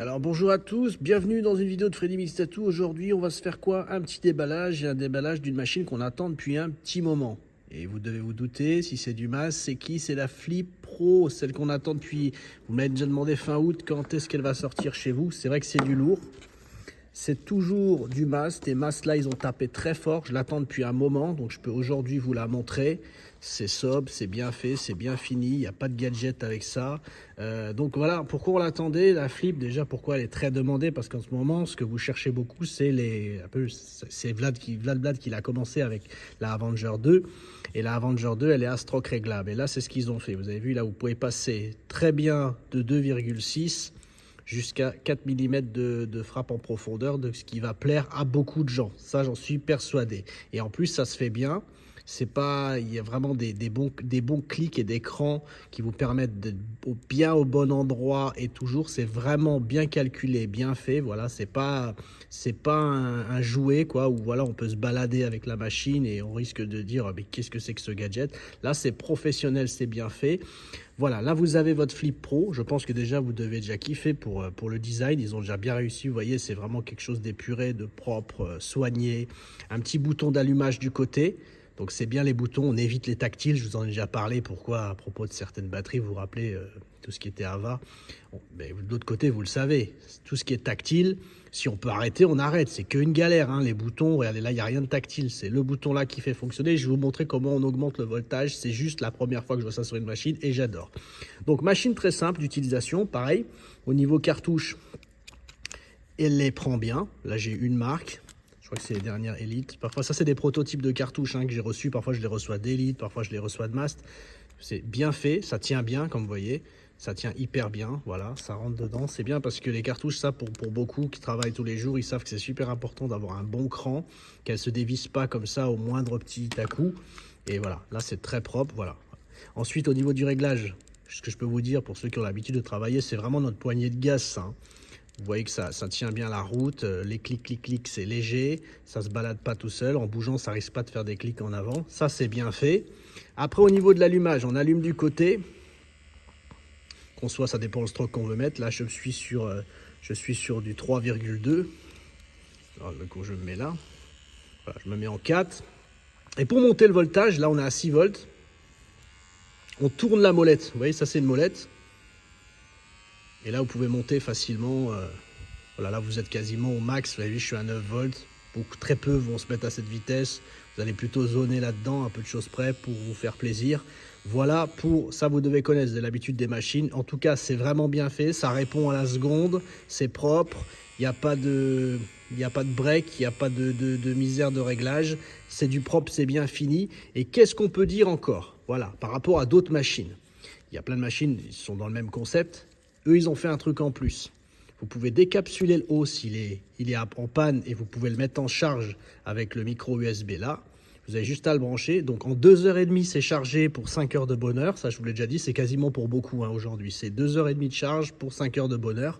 Alors bonjour à tous, bienvenue dans une vidéo de Freddy Mix Tattoo. Aujourd'hui on va se faire quoi? Un petit déballage, et un déballage d'une machine qu'on attend depuis un petit moment. Et vous devez vous douter, si c'est du MAS, c'est qui? C'est la Flip Pro, celle qu'on attend depuis... Vous m'avez déjà demandé fin août quand est-ce qu'elle va sortir chez vous. C'est vrai que c'est du lourd. C'est toujours du MAS. Tes MAS là, ils ont tapé très fort. Je l'attends depuis un moment, donc je peux aujourd'hui vous la montrer. C'est sobre, c'est bien fait, c'est bien fini. Il n'y a pas de gadget avec ça. Donc voilà, pourquoi on l'attendait, la Flip? Déjà, pourquoi elle est très demandée? Parce qu'en ce moment, ce que vous cherchez beaucoup, c'est c'est Vlad qui l'a commencé avec la Avenger 2. Et la Avenger 2, elle est à stroke réglable. Et là, c'est ce qu'ils ont fait. Vous avez vu, là, vous pouvez passer très bien de 2,6 jusqu'à 4 mm de frappe en profondeur, de ce qui va plaire à beaucoup de gens. Ça, j'en suis persuadé. Et en plus, ça se fait bien. C'est pas, il y a vraiment des bons clics et d'écran qui vous permettent d'être bien au bon endroit et toujours. C'est vraiment bien calculé, bien fait. Voilà, c'est pas un jouet quoi où voilà on peut se balader avec la machine et on risque de dire mais qu'est-ce que c'est que ce gadget. Là, c'est professionnel, c'est bien fait. Voilà, là vous avez votre Flip Pro. Je pense que déjà vous devez déjà kiffer pour le design. Ils ont déjà bien réussi. Vous voyez, c'est vraiment quelque chose d'épuré, de propre, soigné. Un petit bouton d'allumage du côté. Donc c'est bien les boutons, on évite les tactiles, je vous en ai déjà parlé, pourquoi à propos de certaines batteries, vous vous rappelez tout ce qui était AVA. Bon, mais de l'autre côté, vous le savez, tout ce qui est tactile, si on peut arrêter, on arrête, c'est qu'une galère, hein. Les boutons, regardez là, il n'y a rien de tactile, c'est le bouton là qui fait fonctionner. Je vais vous montrer comment on augmente le voltage, c'est juste la première fois que je vois ça sur une machine et j'adore. Donc machine très simple d'utilisation, pareil, au niveau cartouche, elle les prend bien, là j'ai une marque. Je crois que c'est les dernières Elite. Parfois, ça, c'est des prototypes de cartouches que j'ai reçus. Parfois, je les reçois d'Elite, parfois, je les reçois de Mast. C'est bien fait, ça tient bien, comme vous voyez. Ça tient hyper bien, voilà, ça rentre dedans. C'est bien parce que les cartouches, ça, pour beaucoup qui travaillent tous les jours, ils savent que c'est super important d'avoir un bon cran, qu'elles ne se dévissent pas comme ça au moindre petit à-coup. Et voilà, là, c'est très propre, voilà. Ensuite, au niveau du réglage, ce que je peux vous dire, pour ceux qui ont l'habitude de travailler, c'est vraiment notre poignée de gaz, ça, hein. Vous voyez que ça tient bien la route, les clics, c'est léger, ça se balade pas tout seul, en bougeant ça risque pas de faire des clics en avant, ça c'est bien fait. Après au niveau de l'allumage, on allume du côté, qu'on soit, ça dépend le stroke qu'on veut mettre, là je suis sur du 3,2, alors je me mets là, voilà, je me mets en 4, et pour monter le voltage, là on est à 6 volts, on tourne la molette, vous voyez ça c'est une molette. Et là, vous pouvez monter facilement. Voilà, là, vous êtes quasiment au max. Vous avez vu, je suis à 9 volts. Très peu vont se mettre à cette vitesse. Vous allez plutôt zoner là-dedans, un peu de choses près pour vous faire plaisir. Voilà, pour ça, vous devez connaître de l'habitude des machines. En tout cas, c'est vraiment bien fait. Ça répond à la seconde. C'est propre. Il n'y a pas de break. Il n'y a pas de misère de réglage. C'est du propre, c'est bien fini. Et qu'est-ce qu'on peut dire encore? Voilà, par rapport à d'autres machines. Il y a plein de machines qui sont dans le même concept. Eux, ils ont fait un truc en plus. Vous pouvez décapsuler le haut s'il est en panne et vous pouvez le mettre en charge avec le micro USB là. Vous avez juste à le brancher. Donc en 2h30, c'est chargé pour 5 heures de bonheur. Ça, je vous l'ai déjà dit, c'est quasiment pour beaucoup aujourd'hui. C'est 2h30 de charge pour 5 heures de bonheur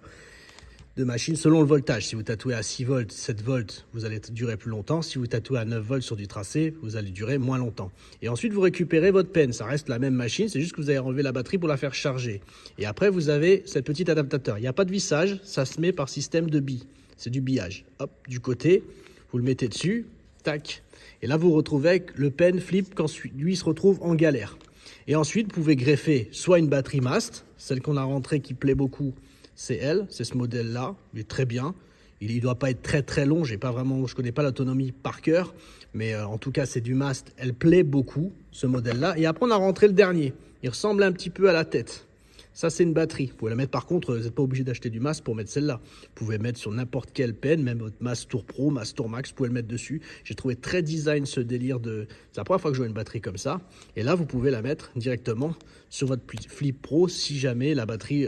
de machine selon le voltage. Si vous tatouez à 6 volts, 7 volts, vous allez durer plus longtemps. Si vous tatouez à 9 volts sur du tracé, vous allez durer moins longtemps. Et ensuite, vous récupérez votre pen. Ça reste la même machine, c'est juste que vous avez enlevé la batterie pour la faire charger. Et après, vous avez cette petite adaptateur. Il n'y a pas de vissage, ça se met par système de billes. C'est du billage. Hop, du côté, vous le mettez dessus, tac. Et là, vous retrouvez avec le pen flip quand lui se retrouve en galère. Et ensuite, vous pouvez greffer soit une batterie mast, celle qu'on a rentrée qui plaît beaucoup, c'est ce modèle-là, il est très bien. Il ne doit pas être très long, je connais pas l'autonomie par cœur, mais en tout cas c'est du mast, elle plaît beaucoup, ce modèle-là. Et après on a rentré le dernier, il ressemble un petit peu à la tête. Ça c'est une batterie, vous pouvez la mettre par contre, vous n'êtes pas obligé d'acheter du mast pour mettre celle-là. Vous pouvez mettre sur n'importe quelle pen, même votre Mast Tour Pro, Mast Tour Max, vous pouvez le mettre dessus. J'ai trouvé très design ce délire de... C'est la première fois que je vois une batterie comme ça. Et là vous pouvez la mettre directement sur votre Flip Pro si jamais la batterie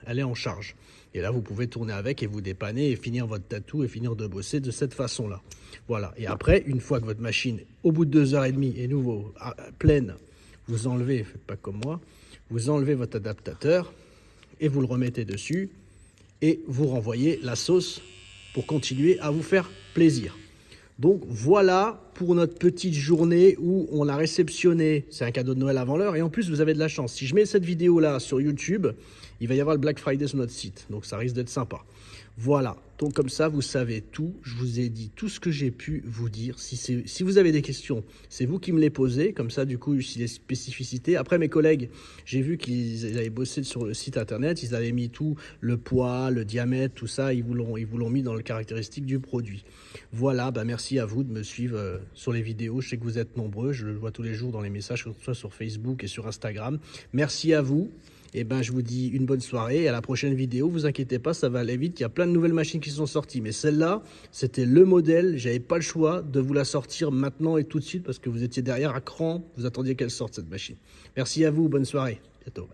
elle est en charge. Et là, vous pouvez tourner avec et vous dépanner et finir votre tatou et finir de bosser de cette façon-là. Voilà. Et après, une fois que votre machine, au bout de 2h30, est nouveau, pleine, vous enlevez, faites pas comme moi, vous enlevez votre adaptateur et vous le remettez dessus et vous renvoyez la sauce pour continuer à vous faire plaisir. Donc, voilà pour pour notre petite journée où on l'a réceptionné. C'est un cadeau de Noël avant l'heure. Et en plus, vous avez de la chance. Si je mets cette vidéo-là sur YouTube, il va y avoir le Black Friday sur notre site. Donc, ça risque d'être sympa. Voilà. Donc, comme ça, vous savez tout. Je vous ai dit tout ce que j'ai pu vous dire. Si vous avez des questions, c'est vous qui me les posez. Comme ça, du coup, si les spécificités. Après, mes collègues, j'ai vu qu'ils avaient bossé sur le site internet. Ils avaient mis tout, le poids, le diamètre, tout ça. Ils vous l'ont mis dans les caractéristiques du produit. Voilà. Merci à vous de me suivre sur les vidéos. Je sais que vous êtes nombreux. Je le vois tous les jours dans les messages, que ce soit sur Facebook et sur Instagram. Merci à vous. Et je vous dis une bonne soirée et à la prochaine vidéo. Vous inquiétez pas, ça va aller vite. Il y a plein de nouvelles machines qui sont sorties. Mais celle-là, c'était le modèle. J'avais pas le choix de vous la sortir maintenant et tout de suite parce que vous étiez derrière à cran. Vous attendiez qu'elle sorte, cette machine. Merci à vous. Bonne soirée. À bientôt.